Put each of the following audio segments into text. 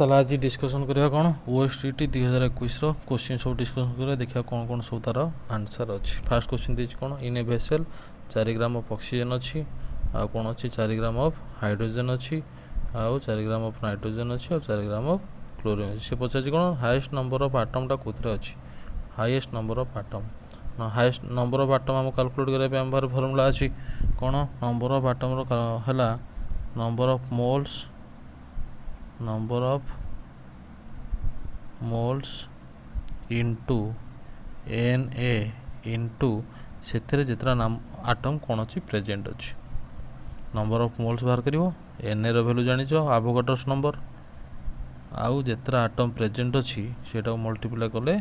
ताला आज डिस्कसन करिया कौन ओएसटीटी 2021 क्वेश्चन सब डिस्कसन करिया देखिया कौन कौन सब तार आंसर अच्छी। फास्ट क्वेश्चन देछि कौन in a vessel 4 gram of oxygen अच्छी आ कौन अच्छी 4 ग्राम ऑफ हाइड्रोजन अच्छी आ 4 ग्राम ऑफ नाइट्रोजन अच्छी और 4 ग्राम ऑफ क्लोरीन अच्छी। से पचार कौन हाईएस्ट नंबर ऑफ आटमटा कोथरे अच्छी highest number of atom highest number of atom हम कैलकुलेट करबे हम बार फार्मूला अच्छी कौन नंबर ऑफ आटम रो हला number of moles into Na into से जितना नाम आटम कौन अच्छी प्रेजेंट अच्छी नंबर ऑफ मोल्स बाहर करिवो Na रो वैल्यू जानिछ एवोगाड्रोस नंबर आउ जितना आटम प्रेजेंट अच्छी सेटा मल्टीप्लाई कले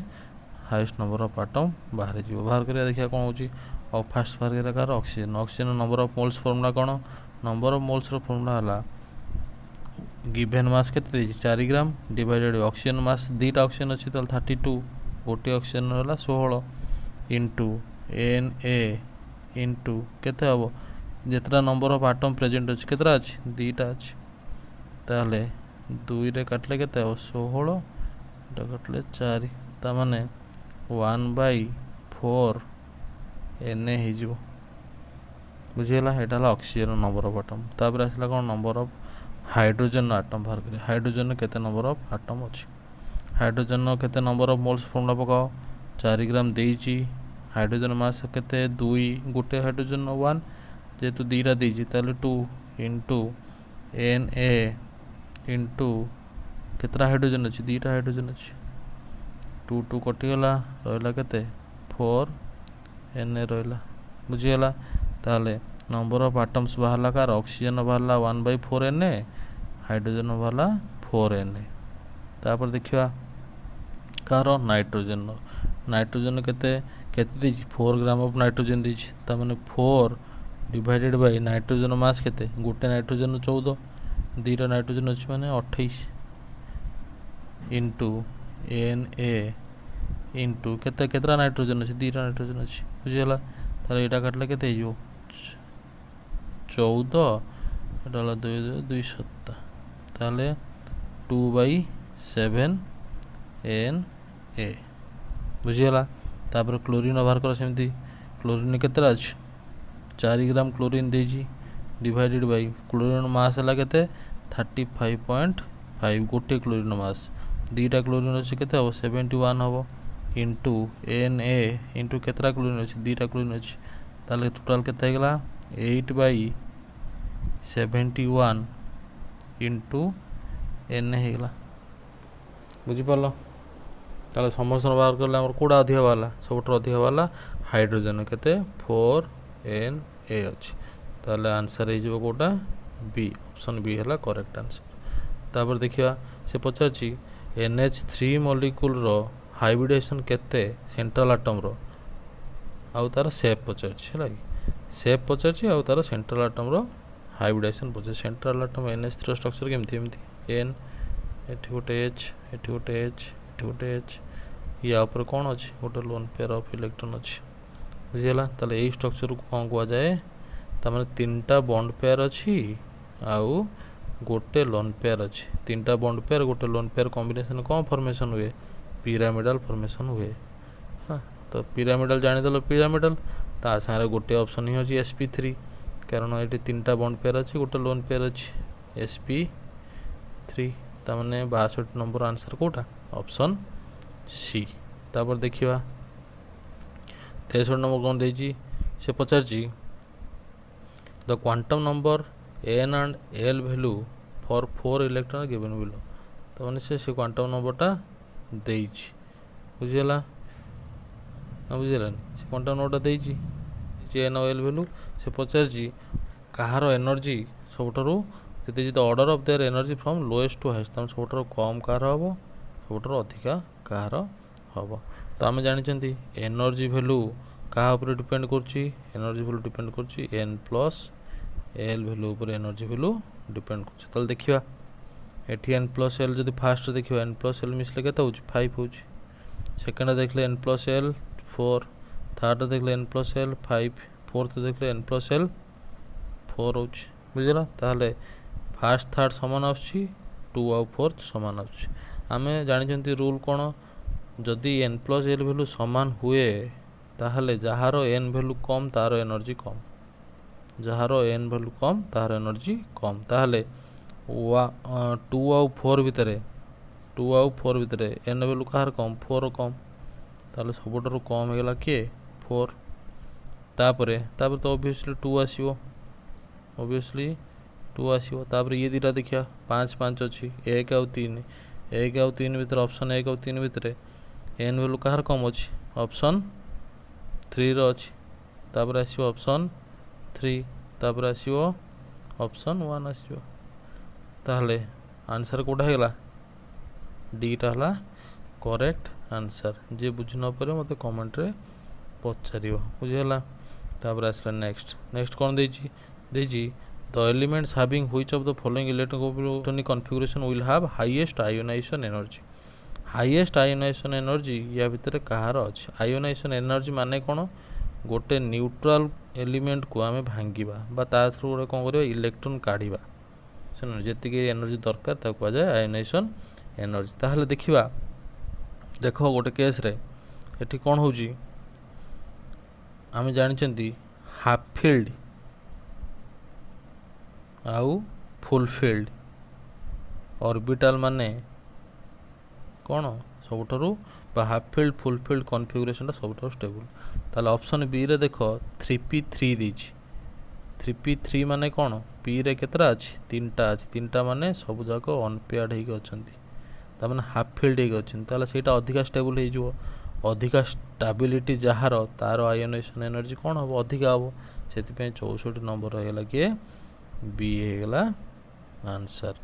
हाईएस्ट नंबर ऑफ आटम बाहर जीवो। बाहर करिया देखिया कौन होची और फास्ट बाहर करिया कार oxygen number of moles formula कौन नंबर ऑफ मोल्स रो फॉर्मूला हला गिवन मास के 4 ग्राम डिवाइडेड ऑक्सीजन मास दीटा ऑक्सीजन अच्छी तो 32 गोटे ऑक्सीजन है 16 इंटू Na इंटू केते हम जितना नंबर ऑफ आटम प्रेजेंट अच्छी केतरा अच्छी दीटा अच्छी ताले 2 रे काटले केते हम 16 एटा काटले 4 ता माने 1/4 Na हे जिवो बुझियला एटा हला ऑक्सीजन नंबर ऑफ आटम। तापर आसला कोन नंबर ऑफ हाइड्रोजन आटम बाहर करिया हाइड्रोजन केते नंबर ऑफ आटम अच्छी हाइड्रोजन केते नंबर ऑफ मोल्स फॉर्मूला पकाओ 4 ग्राम देइची हाइड्रोजन मास केते 2 गोटे हाइड्रोजन 1 जेतु दीरा देइची ताले 2 इंटू Na इंटू केतरा हाइड्रोजन अच्छी दीटा हाइड्रोजन अच्छी 2 2 कटि गला रहला केते 4 Na रहला बुझियला ताले नंबर ऑफ आटम्स बाहरला कार ऑक्सीजन बाहरला 1/4 Na हाइड्रोजन बाहरला 4 Na। तापर देखिया कार नाइट्रोजन केते केते दीची 4 ग्राम ऑफ नाइट्रोजन दीची ता माने 4 डिवाइडेड बाय नाइट्रोजन मास केते गोटे नाइट्रोजन 14 दीटा नाइट्रोजन अछि माने 28 इंटू Na इंटू केते केतरा नाइट्रोजन अछि दीटा नाइट्रोजन अछि बुझियला ताले एटा काटले केते हिजो 14 एटा हला 2 7 ताले 2/7 Na बुझियला। तापर क्लोरीन बाहर कर सेमती क्लोरीन केतरा अछि 4 ग्राम क्लोरीन देजी डिवाइडेड बाय क्लोरीन मास हला केते 35.5 गोटे क्लोरीन मास दीटा क्लोरीन अछि केते हो 71 हो इंटू Na इंटू केतरा क्लोरीन अछि दीटा क्लोरीन अछि ताले टोटल केते गेला 8/71 इंटू Na हेगला बुझी पालो ताले समस्त बाहर करले हमर कोडा अधिक वाला सबटर अधिक वाला हाइड्रोजन केते 4 Na अछि ताले आंसर हे जिवो कोडा बी ऑप्शन बी हला करेक्ट आंसर। तापर देखिया से पचाची NH3 मॉलिक्यूल रो हाइब्रिडेशन केते सेंट्रल एटम रो आउ तार शेप पचाची हला शेप पचाची आउ तार सेंट्रल एटम रो हाइब्रिडेशन पचाची सेंट्रल एटम NH3 स्ट्रक्चर केमथि एमथि N एठी गोटे H एठी गोटे H एठी गोटे H या ऊपर कोन अछि गोटे लोन पेयर ऑफ इलेक्ट्रॉन अछि बुझियला ताले एई स्ट्रक्चर को कोन कुआ जाय ता माने तीनटा बॉन्ड पेयर अछि आउ गोटे लोन पेयर अछि तीनटा बॉन्ड पेयर गोटे लोन पेयर कॉम्बिनेशन कोन फॉर्मेशन हुए पिरामिडल फॉर्मेशन हुए। हां तो पिरामिडल जानि दलो पिरामिडल ता सारे गोटे ऑप्शन ही अछि sp3 कारण एटी तीनटा बॉन्ड पेयर अछि गोटे लोन पेयर अछि sp3 ता माने 62 नंबर आंसर कोटा ऑप्शन सी। तापर देखिवा 63 नंबर कोन देजी से पचारजी the quantum number n and l value for 4 electron given below तो माने से क्वांटम नंबरटा देइछि बुझियला ना बुझियला से क्वांटम नंबरटा देइछि जे n और l वैल्यू से पचारजी कहार एनर्जी सबटरो जते जे order of their energy from lowest to highest तम सबटरो कम कार हबो सबटरो अधिका कार हबो। तो आम जानी एनर्जी वैल्यू क्या ऊपर डिपेंड करछि एनर्जी वैल्यू डिपेंड करछि n प्लस l वैल्यू ऊपर एनर्जी वैल्यू डिपेंड करछि। तल देखिया एठी n प्लस l जदि फास्ट देखियो n प्लस l मिसले केता होछि 5 होछि सेकंड देखले n प्लस l 4 थर्ड देखले n प्लस l 5 फोर्थ देखले n प्लस l 4 होछि बुझला ताले फास्ट थर्ड समान आछि 2 ଆଉ 4 ସମାନ ଅଛି। ଆମେ ଜାଣିଛନ୍ତି ରୁଲ୍ କ'ଣ, ଯଦି n ପ୍ଲସ୍ l ଭ୍ୟାଲୁ ସମାନ ହୁଏ ତାହେଲେ ଯାହାର n ଭ୍ୟାଲୁ କମ୍ ତାର ଏନର୍ଜି କମ୍, ଯାହାର n ଭ୍ୟାଲୁ କମ୍ ତାହାର ଏନର୍ଜି କମ୍। ତାହେଲେ 2 ଆଉ 4 ଭିତରେ n ଭ୍ୟାଲୁ କାହାର କମ୍, 4 କମ୍, ତାହେଲେ ସବୁଠାରୁ କମ୍ ହେଇଗଲା କିଏ, 4। ତାପରେ ତ ଅବଭିୟସଲି 2 ଆସିବ, ତାପରେ ଇଏ ଦୁଇଟା ଦେଖିବା 5 5 ଅଛି, 1 ଆଉ 3 ଭିତରେ ଅପସନ୍ 1 ଆଉ 3 ଭିତରେ n ଭ୍ୟାଲୁ କାହାର କମ୍ ଅଛି, ଅପସନ୍ 3 ର ଅଛି। ତାପରେ ଆସିବ ଅପସନ୍ 3, ତାପରେ ଆସିବ ଅପସନ୍ 1 ଆସିବ। ତାହେଲେ ଆନ୍ସର୍ କେଉଁଟା ହେଇଗଲା, ଡିଟା ହେଲା କରେକ୍ଟ ଆନ୍ସର୍। ଯିଏ ବୁଝି ନ ପାରିବ ମୋତେ କମେଣ୍ଟରେ ପଚାରିବ, ବୁଝିଗଲା। ତାପରେ ଆସିଲା ନେକ୍ସଟ କ'ଣ ଦେଇଛି, the elements having which of the following electronic configuration will have highest ionisation energy. Highest ionisation energy ୟା ଭିତରେ କାହାର ଅଛି। ଆୟୋନାଇଜେସନ୍ ଏନର୍ଜି ମାନେ କ'ଣ, ଗୋଟେ ନ୍ୟୁଟ୍ରାଲ୍ ଏଲିମେଣ୍ଟକୁ ଆମେ ଭାଙ୍ଗିବା ବା ତା ଥ୍ରୁ ଗୋଟେ କ'ଣ କରିବା, ଇଲେକ୍ଟ୍ରନ୍ କାଢ଼ିବା, ଯେତିକି ଏନର୍ଜି ଦରକାର ତାକୁ କୁହାଯାଏ ଆୟୋନାଇଜେସନ୍ ଏନର୍ଜି। ତାହେଲେ ଦେଖିବା, ଦେଖ ଗୋଟେ କେସ୍ରେ ଏଠି କ'ଣ ହେଉଛି, ଆମେ ଜାଣିଛନ୍ତି ହାଫ୍ ଫିଲ୍ଡ ଆଉ ଫୁଲ୍ ଫିଲ୍ଡ ଅର୍ବିଟାଲ ମାନେ କ'ଣ ସବୁଠାରୁ, ବା ହାଫ୍ ଫିଲ୍ଡ ଫୁଲ୍ ଫିଲ୍ଡ କନଫିଗୁରେସନ୍ଟା ସବୁଠାରୁ ଷ୍ଟେବୁଲ୍। ତାହେଲେ ଅପସନ୍ ବିରେ ଦେଖ 3p3 ଦେଇଛି। 3p3 ମାନେ କ'ଣ, ପିରେ କେତେଟା ଅଛି, 3ଟା ଅଛି, 3ଟା ମାନେ ସବୁ ଯାକ ଅନପେୟାର୍ଡ ହେଇକି ଅଛନ୍ତି, ତାମାନେ ହାଫ୍ ଫିଲ୍ଡ ହେଇକି ଅଛନ୍ତି। ତାହେଲେ ସେଇଟା ଅଧିକା ଷ୍ଟେବୁଲ୍ ହେଇଯିବ, ଅଧିକା ଷ୍ଟାବିଲିଟି ଯାହାର ତାର ଆୟୋନାଇଜେସନ୍ ଏନର୍ଜି କ'ଣ ହେବ, ଅଧିକା ହେବ। ସେଥିପାଇଁ 64 ନମ୍ବର ହେଇଗଲା କିଏ, ବି ହେଇଗଲା ଆନ୍ସର୍।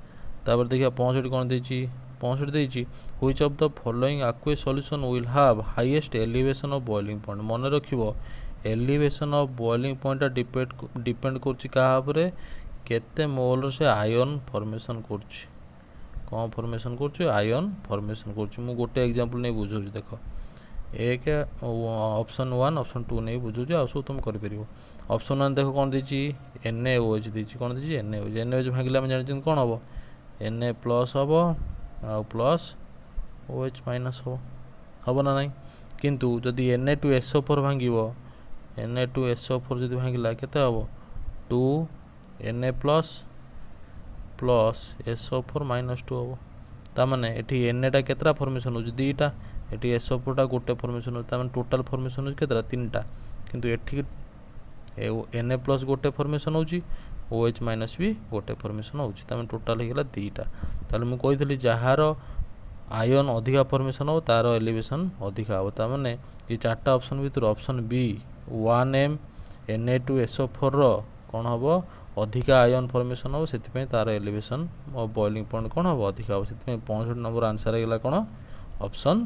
ତାପରେ ଦେଖିବା 65 କ'ଣ ଦେଇଛି, 65 ଦେଇଛି which of the following aqueous solution will have highest elevation of boiling point. ମନେ ରଖିବ, ଏଲିଭେସନ୍ ଅଫ୍ ବଏଲିଂ ପଏଣ୍ଟଟା ଡିପେଣ୍ଡ କରୁଛି କାହା ଉପରେ, କେତେ ମୋଲ୍ର ସେ ଆୟନ୍ ଫର୍ମେସନ୍ କରୁଛି। କ'ଣ ଫର୍ମେସନ୍ କରୁଛି, ଆୟନ୍ ଫର୍ମେସନ୍ କରୁଛି। ମୁଁ ଗୋଟେ ଏକ୍ଜାମ୍ପଲ୍ ନେଇ ବୁଝାଉଛି, ଦେଖ 1 ଅପସନ୍ 1 ଅପସନ୍ 2 ନେଇ ବୁଝାଉଛି, ଆଉ ସବୁ ତୁମେ କରିପାରିବ। ଅପସନ୍ 1 ଦେଖ କ'ଣ ଦେଇଛି, NaOH ଦେଇଛି, କ'ଣ ଦେଇଛି, NaOH ଭାଙ୍ଗିଲେ ଆମେ ଜାଣିଛନ୍ତି କ'ଣ ହେବ, Na ପ୍ଲସ୍ ହେବ ଆଉ ପ୍ଲସ୍ OH ମାଇନସ୍ ହେବ ନା ନାହିଁ। କିନ୍ତୁ ଯଦି Na2SO4 ଭାଙ୍ଗିବ, Na2SO4 ଯଦି ଭାଙ୍ଗିଲା କେତେ ହେବ, 2Na ପ୍ଲସ୍ SO4 ମାଇନସ୍ 2 ହେବ। ତାମାନେ ଏଠି Naଟା କେତେଟା ଫର୍ମେସନ୍ ହେଉଛି, 2ଟା, ଏଠି SO4ଟା ଗୋଟେ ଫର୍ମେସନ୍ ହେଉଛି, ତାମାନେ ଟୋଟାଲ୍ ଫର୍ମେସନ୍ ହେଉଛି କେତେଟା, 3ଟା। କିନ୍ତୁ ଏଠି Na ପ୍ଲସ୍ ଗୋଟେ ଫର୍ମେସନ୍ ହେଉଛି, OH ମାଇନସ୍ ବି ଗୋଟେ ଫର୍ମେସନ୍ ହେଉଛି, ତାମାନେ ଟୋଟାଲ୍ ହେଇଗଲା 2ଟା। ତାହେଲେ ମୁଁ କହିଥିଲି ଯାହାର ଆୟନ୍ ଅଧିକା ଫର୍ମେସନ୍ ହେବ ତାର ଏଲିଭେସନ୍ ଅଧିକା ହେବ। ତାମାନେ ଏ 4ଟା ଅପସନ୍ ଭିତରୁ ଅପସନ୍ ବି 1M Na2SO4ର କ'ଣ ହେବ, ଅଧିକା ଆୟନ୍ ଫର୍ମେସନ୍ ହେବ, ସେଥିପାଇଁ ତାର ଏଲିଭେସନ୍ ବଏଲିଂ ପଏଣ୍ଟ କ'ଣ ହେବ, ଅଧିକା ହେବ। ସେଥିପାଇଁ 65 ନମ୍ବର ଆନ୍ସର୍ ହେଇଗଲା କ'ଣ, ଅପସନ୍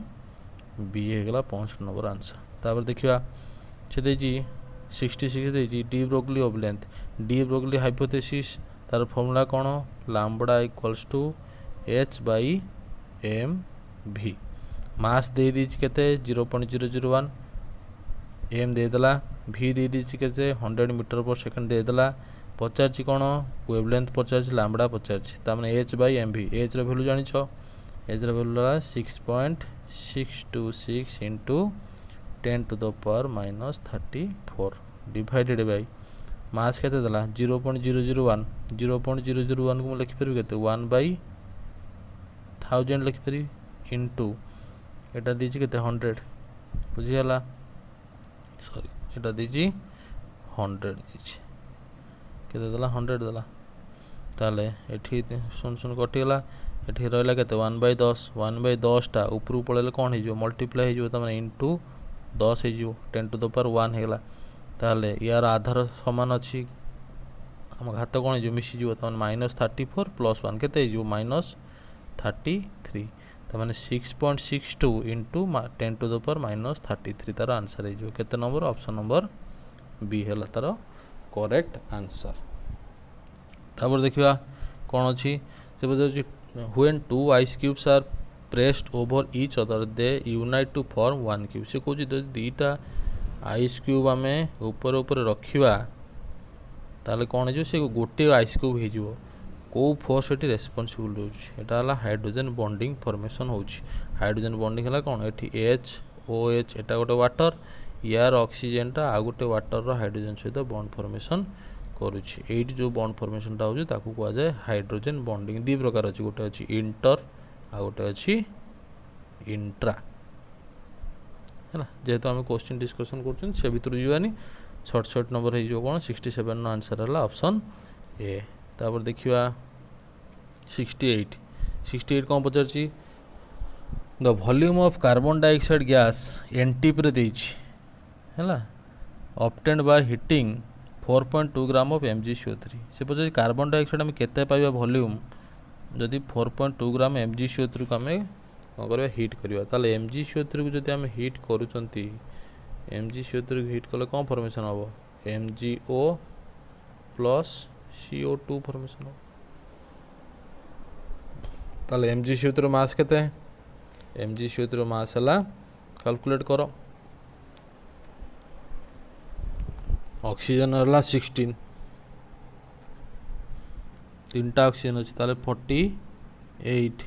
ବି ହେଇଗଲା 65 ନମ୍ବର ଆନ୍ସର୍। ତାପରେ ଦେଖିବା ସେ ଦେଇଛି 66 ଦେଇଛି ଡି ବ୍ରୋଗ୍ଲି ୱେଭଲେନ୍ଥ। ଡି ବ୍ରୋଗ୍ଲି ହାଇପୋଥେସିସ୍ ତାର ଫର୍ମୁଲା କ'ଣ, ଲାମ୍ବଡା ଇକ୍ୱାଲ୍ସ ଟୁ h/mv। ମାସ୍ ଦେଇଛି କେତେ, 0.001, m ଦେଇଦେଲା, ଭି ଦେଇଛି କେତେ 100 ମିଟର ପର୍ ସେକେଣ୍ଡ ଦେଇଦେଲା। ପଚାରିଛି କ'ଣ, ୱେଭଲେନ୍ଥ ପଚାରିଛି, ଲାମ୍ବଡା ପଚାରିଛି, ତାମାନେ h/mv। ଏଚ୍ର ଭ୍ୟାଲୁ ଜାଣିଛ, ଏଚ୍ର ଭ୍ୟାଲୁ ହେଲା 6.626 ଇଣ୍ଟୁ 10⁻⁻34 ଡିଭାଇଡେଡ଼ ବାଇ ମାସ୍ କେତେ ଦେଲା, 0.001। 0.001କୁ ମୁଁ ଲେଖିପାରିବି କେତେ, 1/1000 ଲେଖିପାରିବି, ଇଣ୍ଟୁ ଏଇଟା ଦେଇଛି କେତେ 100, ବୁଝିଗଲା, ସରି ଏଇଟା ଦେଇଛି 100 ଦେଇଛି, କେତେ ଦେଲା, 100 ଦେଲା। ତାହେଲେ ଏଠି 0 କଟିଗଲା, ଏଠି ରହିଲା କେତେ 1/10। 1/10ଟା ଉପରକୁ ପଳେଇଲେ କ'ଣ ହେଇଯିବ, ମଲ୍ଟିପ୍ଲାଏ ହେଇଯିବ, ତାମାନେ ଇଣ୍ଟୁ 10 ହେଇଯିବ, 10⁻1 ହେଇଗଲା। ତାହେଲେ ୟାର ଆଧାର ସମାନ ଅଛି, ଆମ ଘାତ କ'ଣ ହେଇଯିବ, ମିଶିଯିବ, ତାମାନେ -34 + 1 କେତେ ହେଇଯିବ, -33। ତାମାନେ 6.62 ଇଣ୍ଟୁ 10⁻³ ତାର ଆନ୍ସର୍ ହେଇଯିବ। କେତେ ନମ୍ବର, ଅପସନ୍ ନମ୍ବର ବି ହେଲା ତାର କରେକ୍ଟ ଆନ୍ସର୍। ତାପରେ ଦେଖିବା କ'ଣ ଅଛି, ସେ ପଚାରୁଛି when 2 ice cubes are pressed over each other they unite to form 1 cube। ସେ କହୁଛି ଯଦି 2ଟା ଆଇସ୍ କ୍ୟୁବ୍ ଆମେ ଉପରେ ରଖିବା ତାହେଲେ କ'ଣ ହେଇଯିବ, ସେ ଗୋଟିଏ ଆଇସ୍ କ୍ୟୁବ୍ ହେଇଯିବ। कौ फोर्स ये रेस्पॉन्सिबल होता हाइड्रोजन बॉन्डिंग फॉर्मेशन हो हाइड्रोजन बॉन्डिंग है कौन ये OH एटा गोटे वाटर यार ऑक्सीजन टा आ गोटे वाटर हाइड्रोजन सहित बॉन्ड फॉर्मेशन करुच्ची जो बॉन्ड फॉर्मेशन हो कह जाए हाइड्रोजन बॉन्डिंग दी प्रकार अच्छी गोटे अच्छी इंटर आ गोटे अच्छी इंट्रा है जेहेतु आम क्वेश्चन डिस्कसन कर से भितर जावानी शॉर्ट नंबर हो कौन 67 आंसर है ऑप्शन ए तापर देखिए 68 कौन पचार the volume of carbon dioxide gas NTP रे है obtained by heating 4.2 gram of MgCO3 से पचार कार्बन डाइऑक्साइड आम केते पाइबा वॉल्यूम जदि 4.2 ग्राम MgCO3 को आम कौन करवा हिट करवा ताले MgCO3 को जदि आम हिट करूचंती MgCO3 को हिट कले कौन फॉर्मेशन हम MgO प्लस CO2 फॉर्मेशन हम ताले MgCO3 मास केते MgCO3 मास है कैलकुलेट करो ऑक्सीजन है 16 तीनटा ऑक्सीजन अच्छी ताले 48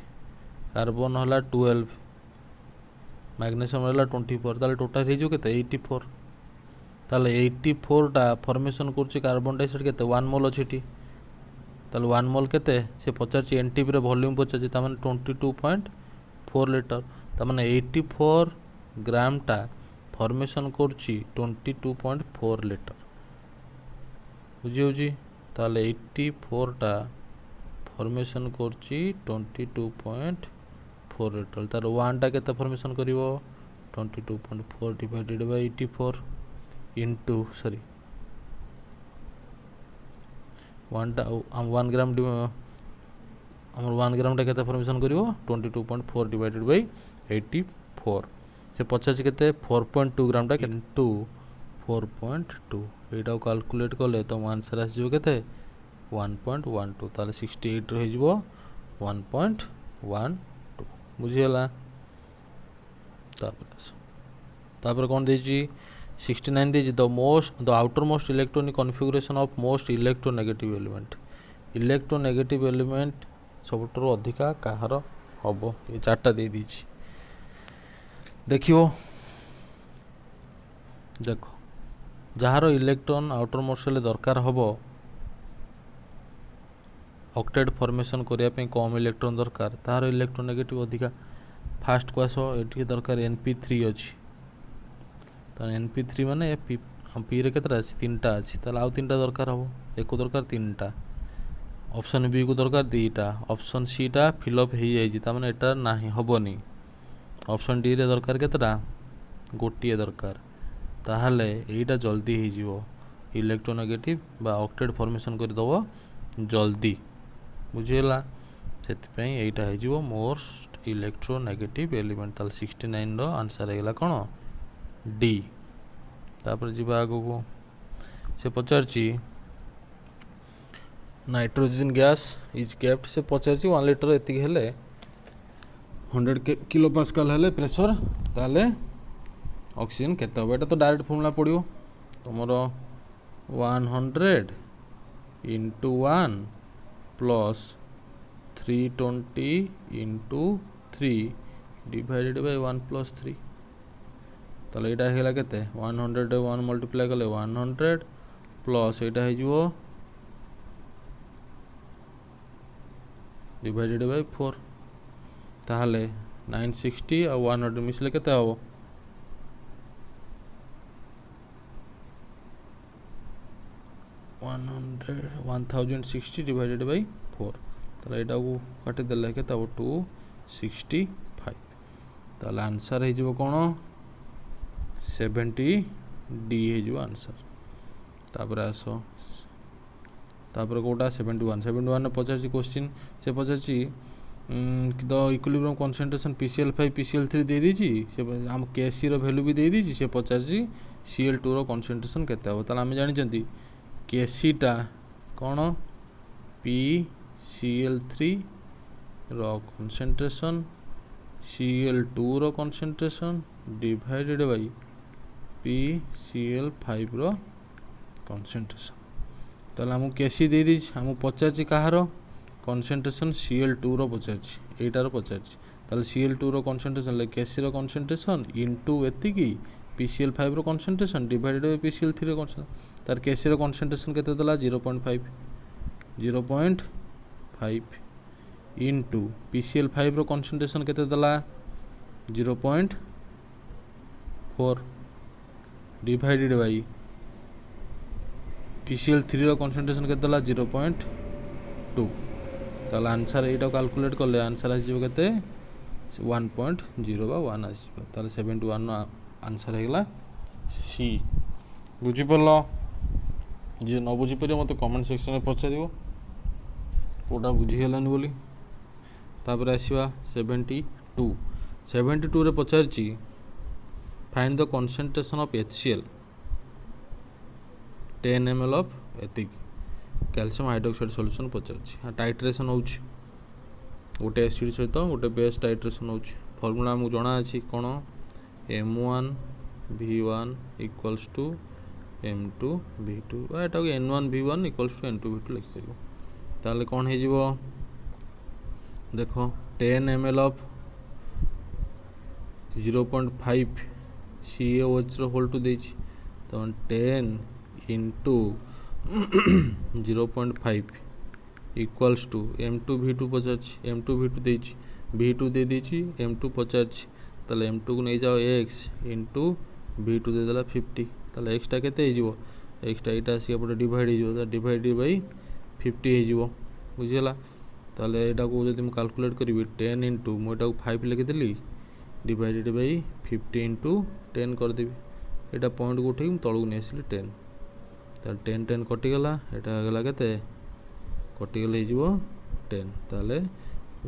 कार्बन है 12 मैग्नेशियम है 24 ताले टोटाल हो केते 84 ताले 84टा फॉर्मेशन कर कार्बन डाइऑक्साइड केते 1 मोल अच्छी ताले 1 मोल केते से पचार एनटीपी रे वॉल्यूम पचार ताମାନେ 22.4 लीटर ताମାନେ 84 ग्राम टा फॉर्मेशन करछि 22.4 लीटर बुझी ताले 84 टा फॉर्मेशन करछि 22.4 लीटर तार 1 टा केते फॉर्मेशन करिवो 22.4 divided by 84 into sorry 1 gram हमर 1 ग्राम टा केते फॉर्मेशन करिवो 22.4 डिवाइडेड बाय 84 से पचास केते 4.2 ग्राम टा इनटू 4.2 एटा कैलकुलेट कले तो आंसर आसीजो केते 1.12 ताले 68 रहि जबो 1.12 बुझियला तापर कोन देजी 69 देजी the outermost electronic configuration of most electronegative element सबुठर अधिका काहर हबो ये चारटा दे दीची देखियो देखो जार इलेक्ट्रॉन आउटर मोस्ट दरकार हबो ऑक्टेट फॉर्मेशन करिया पे कम इलेक्ट्रॉन दरकार तार इलेक्ट्रोनेगेटिव अधिका फास्ट को आसो एटी दरकार NP3 अच्छी तो NP3 माने पी रे केतरा अछि 3टा अछि ताला आउ 3टा दरकार हबो एको दरकार 3टा ऑप्शन बी को दरकार 2टा ऑप्शन सी टा फिलअप हो जाइए ता माने एटा नाही हबोनी ऑप्शन डी रे दरकार केतरा गोटिए दरकार ताहले एटा जल्दी हो जिवो इलेक्ट्रोनेगेटिव बा ऑक्टेट फॉर्मेशन कर दबो जल्दी बुझियला सेति एटा हो जिवो मोस्ट इलेक्ट्रोनेगेटिव एलिमेंट ताल 69 रो आंसर हेगला कोन डी तापर जिबा आगो को से पचारची नाइट्रोजन गैस इज केप्ट से पचारची 1 लीटर एति हेले 100 किलो पास्कल हेले प्रेशर ताले ऑक्सीजन केते हो एटा तो डायरेक्ट फॉर्मूला पड़ियो तमरो 100 into 1 plus 320 into 3 divided by 1 plus 3 ताले एटा हेला केते 100 1 मल्टीप्लाई कले 100 प्लस एटा हे जिवो डिवाइडेड बाय 4 ताहले 960 और 100 मिसले केते हबो 1060 डिवाइडेड बाय 4 ताले एटा को काटि देले केते हबो 265 ताले आंसर हे जिवो कोन 70 डी हे जो आंसर तापर आसो तापर कोटा 71 ने पचासी क्वेश्चन से पचासी the equilibrium concentration PCl5 PCl3 दे दीची से हम Kc रो वैल्यू भी दे दीची से पचासी Cl2 रो कंसंट्रेशन केते हो ताला हम जानि चंती Kc टा कोन PCl3 रो कंसंट्रेशन Cl2 रो कंसंट्रेशन डिवाइडेड बाय PCl5 रो कंसंट्रेशन ताला हम Kc दे दीची हम पचासी कहारो कनसेंट्रेशन Cl2 रो पचार एटार पचार ताले Cl2 रो कनसेंट्रेशन ले Kc रो कनसेंट्रेशन इनटू एतिकी PCl5 रो कनसेंट्रेशन डिवाइडेड बाय PCl3 रो कनसेंट्रेशन तार Kc रो कनसेंट्रेशन केते देला 0.5 इनटू PCl5 रो कनसेंट्रेशन केते देला 0.4 डिवाइडेड बाय PCl3 रो कनसेंट्रेशन केते देला 0.2 ताले आंसर एटा कैलकुलेट करले आंसर आसी केते 1.0 बा 1 आसी ताले 71 आंसर हेगला सी बुझी पड़लो जे न बुझी परियो मते कमेंट सेक्शन में पछारियो कोडा बुझी हेलानी बोली तापर आसीबा 72 रे पछारची find the concentration of HCl 10 ml of एथिक कैल्शियम हाइड्रोक्साइड सॉल्यूशन पछारची टाइट्रेशन होउची गोटे एसिड सहित गोटे बेस टाइट्रेशन होउची फार्मूला हमु जणा अछि कोन M1 V1 equals to M2 V2 Etah N1 V1 equals to N2 V2 लिख परियो ताले कोन हे जिवो देखो 10 ml ऑफ 0.5 CaOH रो होल टू देछि तो 10 into 0.5 equals to M2 V2 पचारछि M2 V2 देछि V2 दे देछि M2 पचारछि ताले M2 को नै जाओ x into V2 दे देला 50 ताले x टा केते हे जिवो x टा एटा सी अपटे डिवाइड हे जिवो डिवाइडेड बाय 50 हे जिवो बुझिला ताले एटा को जदि हम कैलकुलेट करबी 10 into मो एटा को 5 लिखि देली डिवाइडेड बाय 50 into 10 कर देबी एटा पॉइंट को उठे तळु नै आसिली 10 ताले 10 10 कटि गला एटा गला केते कटि गले हे जिवो 10 ताले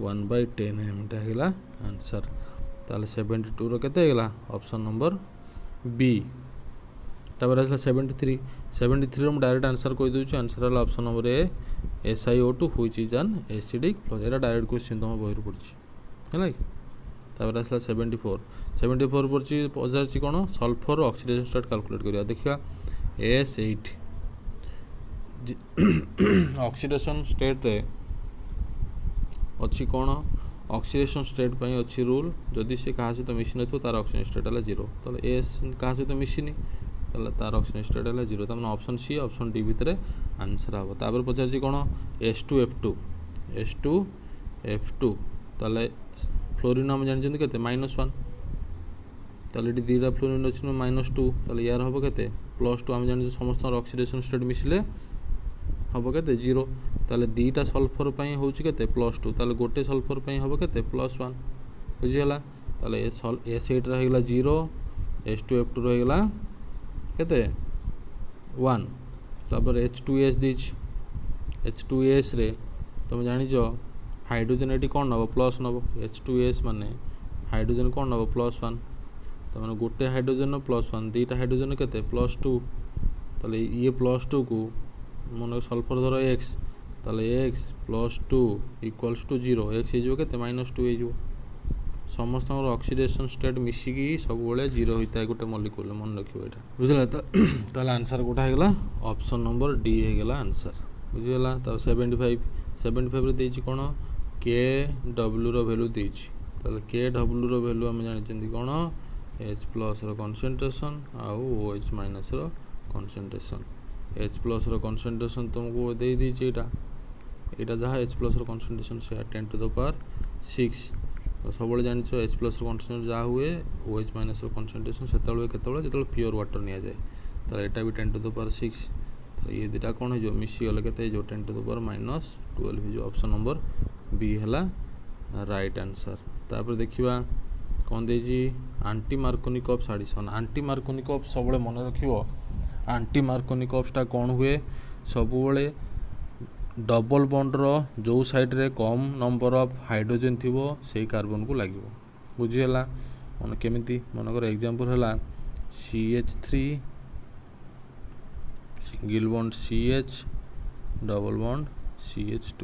1/10 एमटा हेला आंसर ताले 72 रो केते हेला ऑप्शन नंबर बी तापर आसला 73 रो डायरेक्ट आंसर कहि दोछु आंसर हला option number A SiO2 which is an acidic floor era direct question तुम बहिर पड़छि हैला तापर आसला 74 पड़छि पजारछि कोन सल्फर ऑक्सीडेशन स्टेट कैलकुलेट करिया देखिया S8 ऑक्सीडेशन स्टेट रे अछि कोन ऑक्सीडेशन स्टेट पई अछि रूल जदि से कहा से तो मिसिन नथो तार ऑक्सीडेशन स्टेट हला 0 तले S कहा से तो मिसिनी तले तार ऑक्सीडेशन स्टेट हला 0 तमन ऑप्शन सी ऑप्शन डी भितरे आंसर आबो तापर पचारछि कोन S2F2 तले फ्लोरीन हम जानि जंदी केते -1 तले डी दीटा फ्लोरीन अछि -2 तले यार होबो केते +2 हम जानि समस्त ऑक्सीडेशन स्टेट मिसिले हबो केते 0 ताले दीटा सल्फर पई होउची केते +2 ताले गोटे सल्फर पई हबो केते +1 बुझियला ताले S8 रहिला 0 S2F2 रहिला केते 1 तापर H2S दिच H2S रे तुम जानि जो हाइड्रोजन एटी कोन नबो प्लस नबो H2S माने हाइड्रोजन कोन नबो +1 त माने गोटे हाइड्रोजन +1 दीटा हाइड्रोजन केते +2 ताले ये +2 को मन सल्फर धरो x ताले x +2 इक्वल्स टू 0 x हे जो केते -2 हे जो समस्त ऑक्सीडेशन स्टेट मिसिकी सब बेले 0 होइता गोटे मॉलिक्यूल मन रखियो एटा बुझला ताले आंसर कोटा हे गेला ऑप्शन नंबर डी हे गेला आंसर बुझला त 75 रे देछि कोन KW रो वैल्यू देछि ताले KW रो वैल्यू हम जानि चंदी कोन H+ रो कंसंट्रेशन आ OH- रो कंसंट्रेशन H+ रो कंसंट्रेशन तुमको दे दीची एटा जहाँ H+ रो कंसंट्रेशन से 10 टू द पावर 6 तो सब जान H+ रो कंसंट्रेशन जहाँ हुए OH- रो कंसंट्रेशन से केतବେଳେ प्योर वाटर निया जाए तो एटा भी 10 टू द पावर 6 तो ये दुटा कौन हो मिसी गले के 10 टू द पावर -12 जो ऑप्शन नंबर बी है राइट आंसर तापर देखिबा कौन देजी anti Markovnikov's addition anti Markovnikov's सब मन रखिबो एंटी मार्कोनिकॉप्सटा कौन हुए सब डबल बॉन्ड रो जो साइड रे कम नंबर ऑफ हाइड्रोजन थिबो सेही कार्बन को लागिवो बुझियला मन केमिति मनकर एग्जांपल हला CH3 single bond CH double bond CH2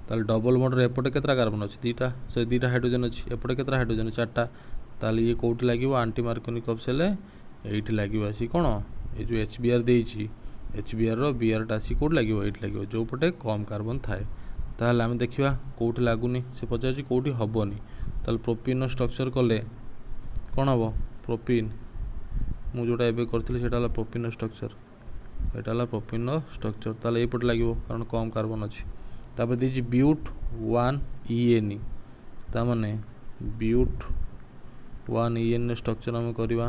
ताले डबल बॉन्ड रे एपटे केतरा कार्बन अछि दीटा से दीटा हाइड्रोजन अछि एपटे केतरा हाइड्रोजन चारटा ताले ये कोठी लागिवो एंटी मार्कोनिकॉप्स हेले एठी लागिवो आसी कोन ए जो HBr देछि HBr रो Br टा आसी कोड लागिवो एठी लागिवो जो पटे कम कार्बन थाए ताहले आम देखा कौटी लगुनि से पचार कौटी हेनी ताल प्रोपिन स्ट्रक्चर कले कौन हम प्रोपिन मुझोटा एवं करी से प्रोपिन स्ट्रक्चर यहाँ प्रोपिन स्ट्रक्चर ताल यपटे लगे कारण कम कार्बन अच्छी तापर दीजिए ब्यूट 1 ENE ताने ब्यूट 1 ENE स्ट्रक्चर आम करवा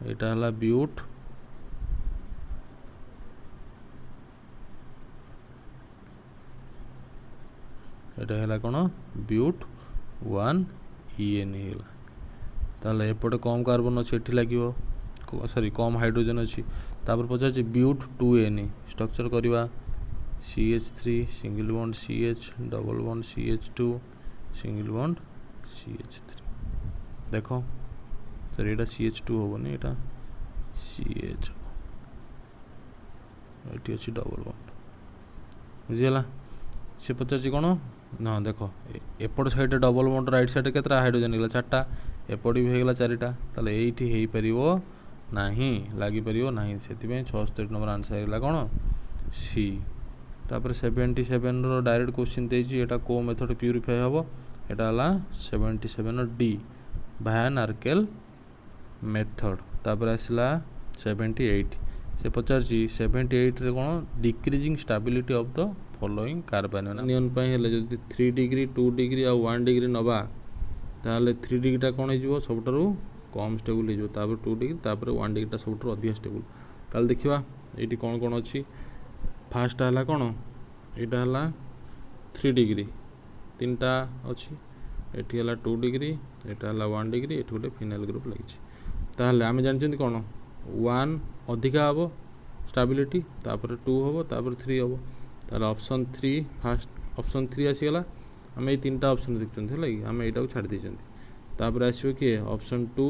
यहाँ है ब्यूट यहाँ है कौन ब्यूट 1 ENE है ताले एपटे कम कार्बन अच्छे ये लगे सॉरी कम हाइड्रोजन अच्छी तापर पचार ब्यूट 2NE स्ट्रक्चर करवा CH3 single bond CH double bond CH2 single bond CH3 देखो सर ये CH2 होनी यहाँ CH ये अच्छी डबल बॉन्ड बुझीगला से पचार कौन ना देख एपट side double bond right side के हाइड्रोजन गला 4टा एपट भी होगा 4टा ताले ये नहीं लगिपर ना से 76 नंबर आंसर है कौन सी तापर 77 डायरेक्ट क्वेश्चन देजी एटा को मेथड प्यूरिफाई हम एटा 77 D वैन आर्केल मेथड तापर आसला 78 से पचार 78 रे कौन decreasing stability of the following carbanion जो 3 डिग्री 2 डिग्री आ 1 डिग्री नवा ताहले 3 डिग्रीटा कौन हो सबुठारु कम स्टेबल हो 2 डिग्री तापर 1 डिग्रीटा सबुठारु अधिक स्टेबल ताल देखा ये कौन कौन अच्छी फास्ट है कौन यहाँ है 3 डिग्री 3टा अच्छी ये है 2 डिग्री यहाँ है 1 डिग्री ये गोटे फिनाइल ग्रुप लगी ताहले आम जानते कौन 1 अधिका हम स्टेबिलिटी तापर 2 हम तापर 3 हम तार ऑप्शन 3 फास्ट ऑप्शन 3 आसीगला आम ये 3टा ऑप्शन देखते है कि आम यहाँ छाड़ देते तापर आसो किए ऑप्शन 2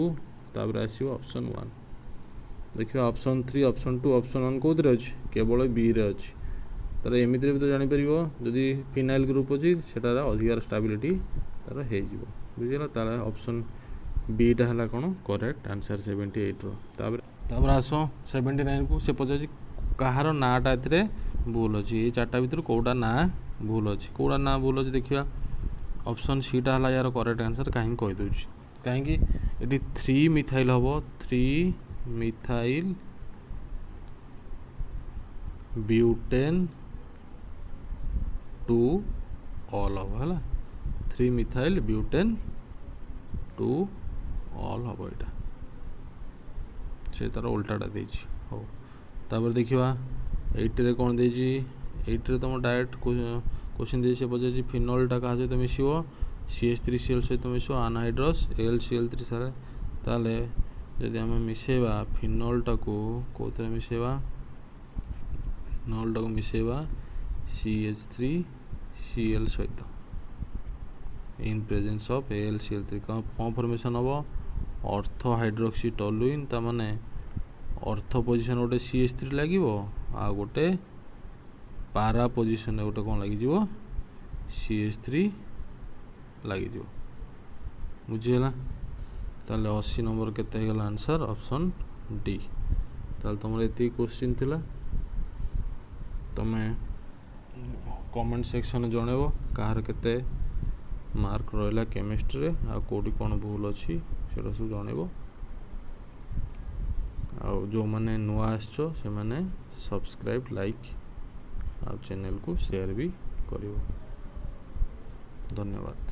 तापर आसो ऑप्शन 1 देखिए ऑप्शन 3 ऑप्शन 2 ऑप्शन 1 कौन अच्छी केवल बी रे अच्छी तार एमती भी तो जापर जदि फिनाइल ग्रुप अच्छी से अधिकार स्टेबिलिटी तार हो बुझीगला तार ऑप्शन बीटा है कौन करेक्ट आंसर 78 तापर आस 79 को से पचार कहार नाटा ए भूल अच्छी ये 4टा भर कौटा ना भूल अच्छी कौटा ना भूल अच्छी देखा ऑप्शन सीटा है यार करेक्ट आंसर कहीं कहीदे कहीं ये 3 मिथाइल हम 3 मिथाइल ब्यूटेन 2 ऑल हम है 3 मिथाइल ब्यूटेन 2 ऑल हम यहाँ से तार उल्टाटा दे हो तापर देखा 8 रे कौन देजी 8 रे तुम डायरेक्ट क्वेश्चन दे पचार फिनोलटा क्या सहित मिसो CH3Cl सहित मिसो अनहाइड्रस AlCl3 सारे ताले जदि आम मिसेवा फिनोलटा को कौन मिसेवा फिनोलटा को मिसेवा CH3Cl सहित इन प्रेजेंस ऑफ AlCl3 कौन फॉर्मेशन हम ऑर्थो हाइड्रोक्सी टोलुइन ताने ऑर्थो पोजिशन गोटे CH3 लगे आ गोटे पारा पोजिशन गोटे कौन लगे CH3 लगे बुझीगला ताले 80 नंबर केते गला आंसर ऑप्शन डी ताले तुम ये क्वेश्चन थिला तमें कमेंट सेक्शन जनइब कहार केते मार्क रहा केमिस्ट्री आ कोडी कौन भूल अच्छी से सब जनइब जो मैंने नुआ आसो से मैंने सब्सक्राइब लाइक आ चैनल को शेयर भी करियो धन्यवाद।